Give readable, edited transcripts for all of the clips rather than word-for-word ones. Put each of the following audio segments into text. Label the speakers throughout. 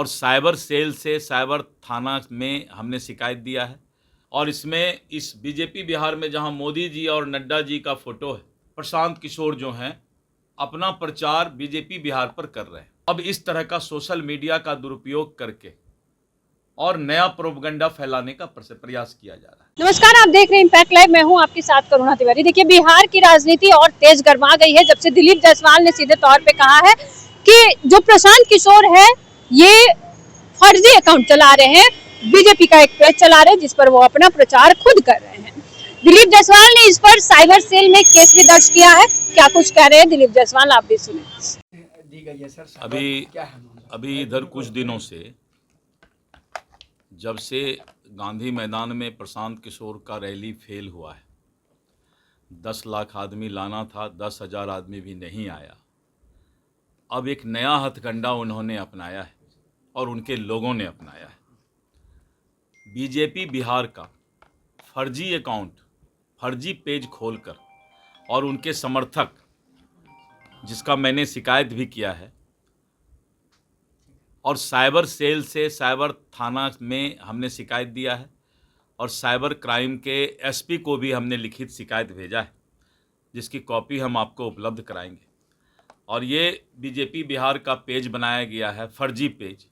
Speaker 1: और cyber cell से cyber थाना में हमने शिकायत दिया है। और इसमें इस बीजेपी बिहार में जहां मोदी जी और नड्डा जी का फोटो है, प्रशांत किशोर जो हैं अपना प्रचार बीजेपी बिहार पर कर रहे हैं। अब इस तरह का सोशल मीडिया का दुरुपयोग करके और नया प्रोपगंडा फैलाने का प्रयास किया जा रहा है।
Speaker 2: नमस्कार, आप देख रहे हैं इम्पैक्ट लाइव। मैं हूं आपके साथ करुणा तिवारी। देखिए, बिहार की राजनीति और तेज गरमा गई है जब से दिलीप जायसवाल ने सीधे तौर पे कहा है कि जो प्रशांत किशोर है ये फर्जी अकाउंट चला रहे हैं, बीजेपी का एक पेज चला रहे हैं जिस पर वो अपना प्रचार खुद कर रहे हैं। दिलीप जायसवाल ने इस पर साइबर सेल में केस भी दर्ज किया है। क्या कुछ कह रहे हैं दिलीप जायसवाल, आप भी सुने।
Speaker 1: अभी इधर कुछ दिनों से जब से गांधी मैदान में प्रशांत किशोर का रैली फेल हुआ है, 10 लाख आदमी लाना था, 10,000 आदमी भी नहीं आया। अब एक नया हथकंडा उन्होंने अपनाया है और उनके लोगों ने अपनाया है। बीजेपी बिहार का फर्जी अकाउंट, फर्जी पेज खोलकर और उनके समर्थक, जिसका मैंने शिकायत भी किया है, और साइबर सेल से साइबर थाना में हमने शिकायत दिया है और साइबर क्राइम के एसपी को भी हमने लिखित शिकायत भेजा है, जिसकी कॉपी हम आपको उपलब्ध कराएंगे। और ये बीजेपी बिहार का पेज बनाया गया है, फर्जी पेज।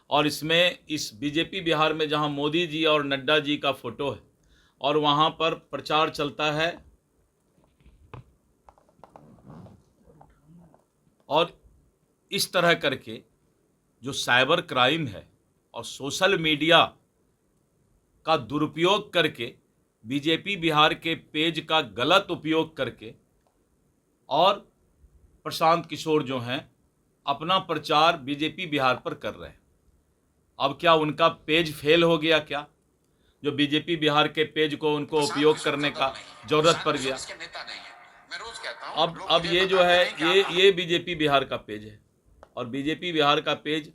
Speaker 1: और इसमें इस बीजेपी बिहार में जहां मोदी जी और नड्डा जी का फोटो है और वहां पर प्रचार चलता है और इस तरह करके जो साइबर क्राइम है और सोशल मीडिया का दुरुपयोग करके बीजेपी बिहार के पेज का गलत उपयोग करके और प्रशांत किशोर जो हैं अपना प्रचार बीजेपी बिहार पर कर रहे हैं। अब क्या उनका पेज फेल हो गया क्या, जो बीजेपी बिहार के पेज को उनको उपयोग करने का जरूरत पड़ गया? अब ये जो है ये बीजेपी बिहार का पेज है और बीजेपी बिहार का पेज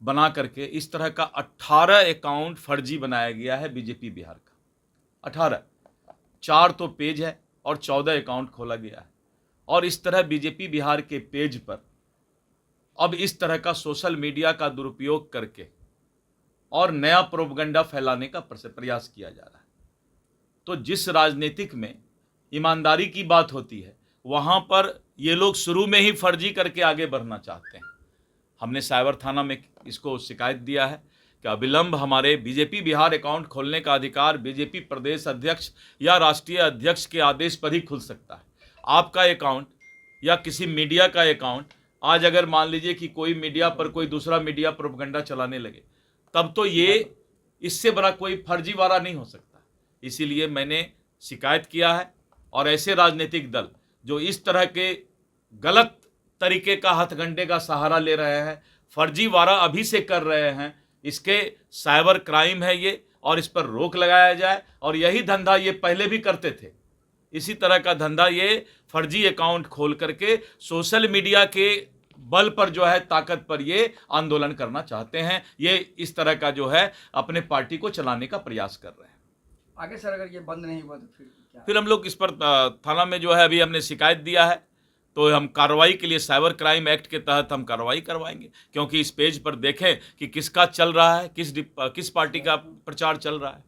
Speaker 1: बना करके इस तरह का 18 अकाउंट फर्जी बनाया गया है बीजेपी बिहार का। 18, 4 तो पेज है और 14 अकाउंट खोला गया है। और इस तरह बीजेपी बिहार के पेज पर अब इस तरह का सोशल मीडिया का दुरुपयोग करके और नया प्रोपगंडा फैलाने का प्रयास किया जा रहा है। तो जिस राजनीतिक में ईमानदारी की बात होती है, वहाँ पर ये लोग शुरू में ही फर्जी करके आगे बढ़ना चाहते हैं। हमने साइबर थाना में इसको शिकायत दिया है कि अविलंब हमारे बीजेपी बिहार अकाउंट खोलने का अधिकार बीजेपी प्रदेश अध्यक्ष या राष्ट्रीय अध्यक्ष के आदेश पर ही खुल सकता है। आपका अकाउंट या किसी मीडिया का अकाउंट, आज अगर मान लीजिए कि कोई मीडिया पर कोई दूसरा मीडिया प्रोपगंडा चलाने लगे, तब तो ये इससे बड़ा कोई फर्जीवाड़ा नहीं हो सकता। इसीलिए मैंने शिकायत किया है। और ऐसे राजनीतिक दल जो इस तरह के गलत तरीके का हथकंडे का सहारा ले रहे हैं, फर्जीवाड़ा अभी से कर रहे हैं, इसके साइबर क्राइम है ये और इस पर रोक लगाया जाए। और यही धंधा ये पहले भी करते थे, इसी तरह का धंधा ये फर्जी अकाउंट खोल करके सोशल मीडिया के बल पर जो है, ताकत पर ये आंदोलन करना चाहते हैं। ये इस तरह का जो है अपने पार्टी को चलाने का प्रयास कर रहे हैं।
Speaker 3: आगे सर अगर ये बंद नहीं हुआ तो
Speaker 1: फिर हम लोग इस पर थाना में जो है अभी हमने शिकायत दिया है, तो हम कार्रवाई के लिए साइबर क्राइम एक्ट के तहत हम कार्रवाई करवाएंगे। क्योंकि इस पेज पर देखें कि किसका चल रहा है, किस पार्टी का प्रचार चल रहा है।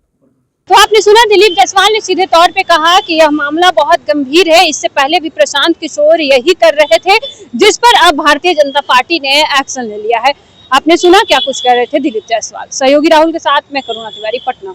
Speaker 2: तो आपने सुना, दिलीप जायसवाल ने सीधे तौर पे कहा कि यह मामला बहुत गंभीर है। इससे पहले भी प्रशांत किशोर यही कर रहे थे, जिस पर अब भारतीय जनता पार्टी ने एक्शन ले लिया है। आपने सुना क्या कुछ कह रहे थे दिलीप जायसवाल। सहयोगी राहुल के साथ मैं करुणा तिवारी, पटना।